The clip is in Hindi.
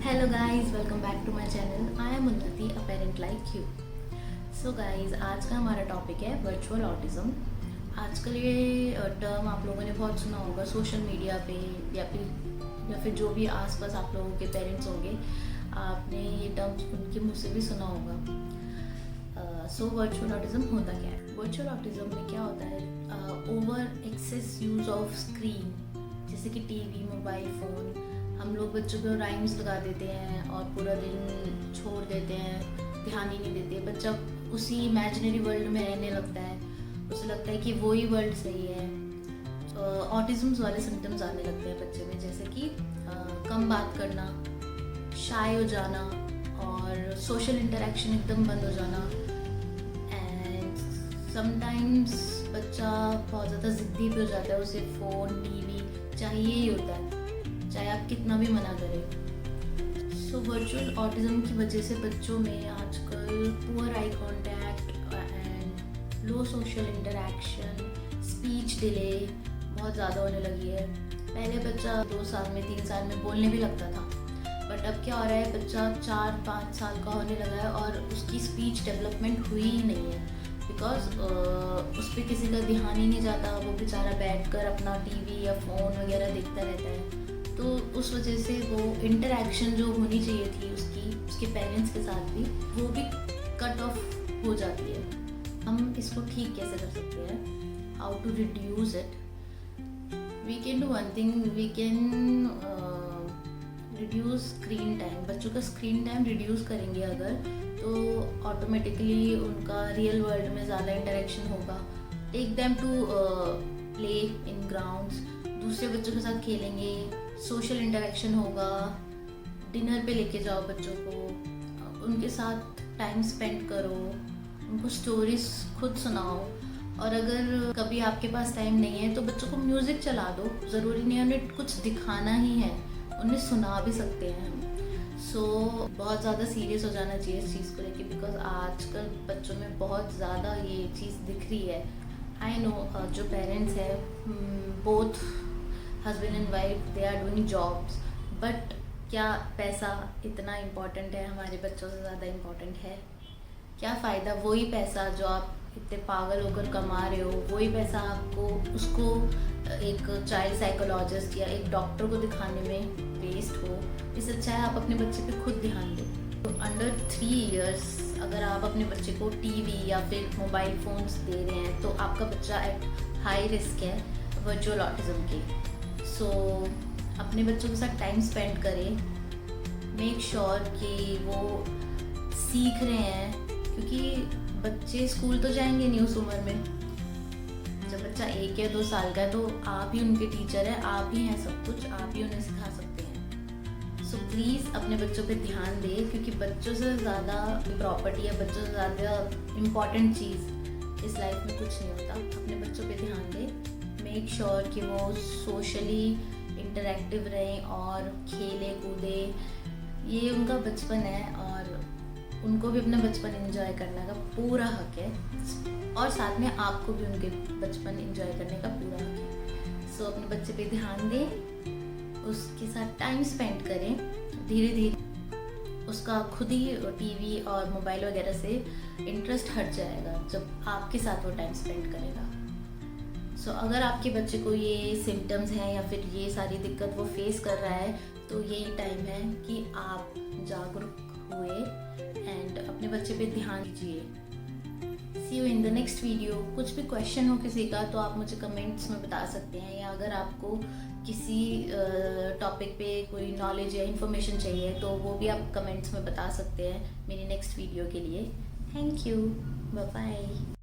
Hello guys, welcome back to my channel. I am Unnati, a parent like you. So guys, आज का हमारा टॉपिक है वर्चुअल ऑटिज्म। आजकल ये टर्म आप लोगों ने बहुत सुना होगा सोशल मीडिया पे या फिर जो भी आसपास आप लोगों के पेरेंट्स होंगे, आपने ये टर्म उनके मुँह से भी सुना होगा। सो वर्चुअल ऑटिज्म होता क्या है? वर्चुअल ऑटिज्म में क्या होता है? Over excess use of screen, जैसे कि टीवी, मोबाइल फ़ोन। हम लोग बच्चों को राइम्स लगा देते हैं और पूरा दिन छोड़ देते हैं, ध्यान ही नहीं देते। बच्चा उसी इमेजिनरी वर्ल्ड में रहने लगता है, उसे लगता है कि वो ही वर्ल्ड सही है। ऑटिज़म्स वाले सिम्टम्स आने लगते हैं बच्चे में, जैसे कि कम बात करना, शाय हो जाना और सोशल इंटरेक्शन एकदम बंद हो जाना। एंड समटाइम्स बच्चा बहुत ज़्यादा ज़िद्दी भी हो जाता है, उसे फ़ोन, टीवी चाहिए ही होता है, चाहे आप कितना भी मना करें। सो वर्चुअल ऑटिज्म की वजह से बच्चों में आजकल poor eye contact and low social interaction, speech delay बहुत ज़्यादा होने लगी है। पहले बच्चा 2 साल में, 3 साल में बोलने भी लगता था, बट अब क्या हो रहा है, बच्चा 4-5 साल का होने लगा है और उसकी स्पीच डेवलपमेंट हुई ही नहीं है, बिकॉज उस पर किसी का ध्यान ही नहीं जाता। वो बेचारा बैठकर अपना टीवी या फ़ोन वगैरह देखता रहता है, तो उस वजह से वो इंटरेक्शन जो होनी चाहिए थी उसके पेरेंट्स के साथ भी, वो भी कट ऑफ हो जाती है। हम इसको ठीक कैसे कर सकते हैं? How to reduce it? We can do one thing, we can reduce screen time. बच्चों का स्क्रीन टाइम रिड्यूस करेंगे अगर, तो ऑटोमेटिकली उनका रियल वर्ल्ड में ज़्यादा इंटरेक्शन होगा। Take them to play in grounds, दूसरे बच्चों के साथ खेलेंगे, सोशल इंटरेक्शन होगा। डिनर पे लेके जाओ बच्चों को, उनके साथ टाइम स्पेंड करो, उनको स्टोरीज खुद सुनाओ। और अगर कभी आपके पास टाइम नहीं है तो बच्चों को म्यूज़िक चला दो, ज़रूरी नहीं है उन्हें कुछ दिखाना ही है, उन्हें सुना भी सकते हैं हम। सो बहुत ज़्यादा सीरियस हो जाना चाहिए इस चीज़ को लेके, बिकॉज आजकल बच्चों में बहुत ज़्यादा ये चीज़ दिख रही है। आई नो जो पेरेंट्स हैं, both husband and wife, they are doing jobs, but क्या पैसा इतना इम्पॉर्टेंट है? हमारे बच्चों से ज़्यादा इम्पॉर्टेंट है? क्या फ़ायदा वही पैसा जो आप इतने पागल होकर कमा रहे हो, वही पैसा आपको उसको एक चाइल्ड साइकोलॉजिस्ट या एक डॉक्टर को दिखाने में वेस्ट हो। इससे अच्छा है आप अपने बच्चे पे खुद ध्यान दें। तो अंडर 3 इयर्स अगर आप अपने बच्चे को टीवी या फिर मोबाइल फ़ोन्स दे रहे हैं तो आपका बच्चा एट हाई रिस्क है वर्चुअल ऑटिज्म के। सो अपने बच्चों के साथ टाइम स्पेंड करें, मेक श्योर कि वो सीख रहे हैं, क्योंकि बच्चे स्कूल तो जाएंगे नहीं उस उम्र में। जब बच्चा 1 या 2 साल का है तो आप ही उनके टीचर हैं, आप ही हैं सब कुछ, आप ही उन्हें सिखा सकते हैं। सो प्लीज़ अपने बच्चों पे ध्यान दें, क्योंकि बच्चों से ज़्यादा प्रॉपर्टी या बच्चों से ज़्यादा इम्पॉर्टेंट चीज़ इस लाइफ में कुछ नहीं होता। अपने बच्चों पे ध्यान दें, मेक श्योर कि वो सोशली इंटरेक्टिव रहें और खेले कूदे। ये उनका बचपन है और उनको भी अपना बचपन एंजॉय करने का पूरा हक है, और साथ में आपको भी उनके बचपन एंजॉय करने का पूरा हक है। सो अपने बच्चे पे ध्यान दें, उसके साथ टाइम स्पेंड करें। धीरे धीरे उसका खुद ही टीवी और मोबाइल वगैरह से इंटरेस्ट हट जाएगा जब आपके साथ वो टाइम स्पेंड करेगा। सो अगर आपके बच्चे को ये सिम्टम्स हैं या फिर ये सारी दिक्कत वो फेस कर रहा है, तो यही टाइम है कि आप जागरूक हुए एंड अपने बच्चे पे ध्यान दीजिए। See you in the next video. कुछ भी क्वेश्चन हो किसी का तो आप मुझे कमेंट्स में बता सकते हैं, या अगर आपको किसी टॉपिक पे कोई नॉलेज या इन्फॉर्मेशन चाहिए तो वो भी आप कमेंट्स में बता सकते हैं मेरी नेक्स्ट वीडियो के लिए। Thank you, bye bye.